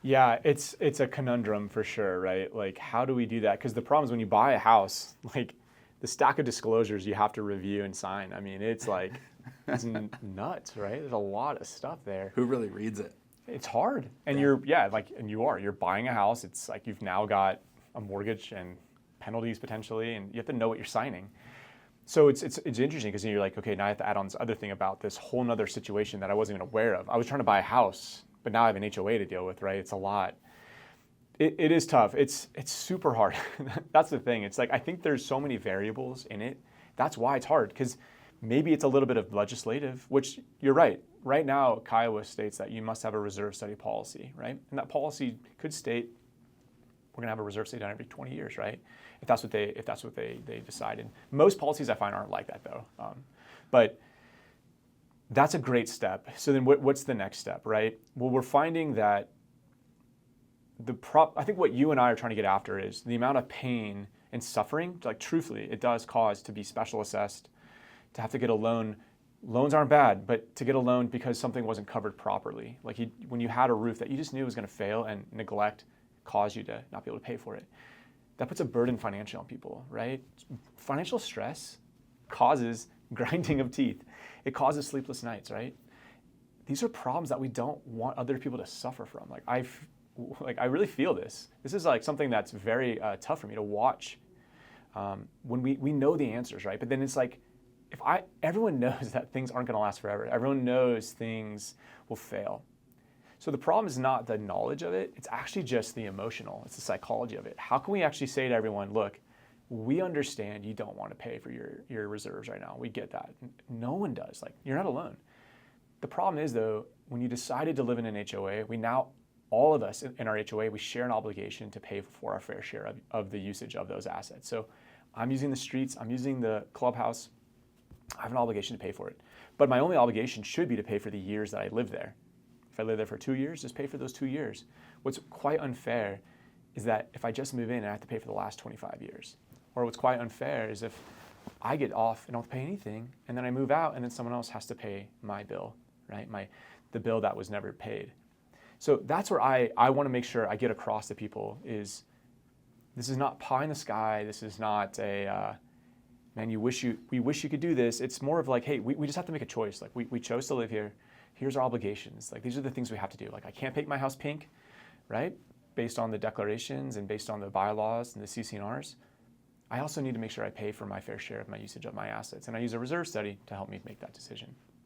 Yeah, it's a conundrum for sure, right? Like, how do we do that? Because the problem is when you buy a house, like the stack of disclosures you have to review and sign. I mean, it's like it's nuts, right? There's a lot of stuff there. Who really reads it? It's hard, and Yeah. you're buying a house. It's like you've now got a mortgage and penalties potentially, and you have to know what you're signing. So it's interesting because you're like, okay, now I have to add on this other thing about this whole nother situation that I wasn't even aware of. I was trying to buy a house, but now I have an HOA to deal with, right? It's a lot. It is tough. It's super hard. That's the thing. It's like, I think there's so many variables in it. That's why it's hard, because maybe it's a little bit of legislative, which you're right. Right now, Kiowa states that you must have a reserve study policy, right? And that policy could state we're gonna have a reserve study done every 20 years, right? If that's what they decided. Most policies I find aren't like that though. But that's a great step. So then what's the next step, right? Well, we're finding that I think what you and I are trying to get after is the amount of pain and suffering, like truthfully, it does cause to be special assessed, to have to get a loan. Loans aren't bad, but to get a loan because something wasn't covered properly. Like when you had a roof that you just knew was gonna fail and neglect caused you to not be able to pay for it. That puts a burden financially on people, right? Financial stress causes grinding of teeth. It causes sleepless nights, right? These are problems that we don't want other people to suffer from. I really feel this. This is like something that's very tough for me to watch when we know the answers, right? But then it's like, everyone knows that things aren't gonna last forever. Everyone knows things will fail. So the problem is not the knowledge of it, it's actually just the emotional, it's the psychology of it. How can we actually say to everyone, look, we understand you don't want to pay for your reserves right now. We get that. No one does. Like, you're not alone. The problem is though, when you decided to live in an HOA, all of us in our HOA, we share an obligation to pay for our fair share of the usage of those assets. So I'm using the streets, I'm using the clubhouse, I have an obligation to pay for it. But my only obligation should be to pay for the years that I live there. If I live there for 2 years, just pay for those 2 years. What's quite unfair is that if I just move in and I have to pay for the last 25 years. Or what's quite unfair is if I get off and don't have to pay anything, and then I move out and then someone else has to pay my bill, right? The bill that was never paid. So that's where I want to make sure I get across to people is this is not pie in the sky. This is not man, we wish you could do this. It's more of like, hey, we just have to make a choice. Like we chose to live here. Here's our obligations. Like, these are the things we have to do. Like, I can't paint my house pink, right? Based on the declarations and based on the bylaws and the CC&Rs. I also need to make sure I pay for my fair share of my usage of my assets. And I use a reserve study to help me make that decision.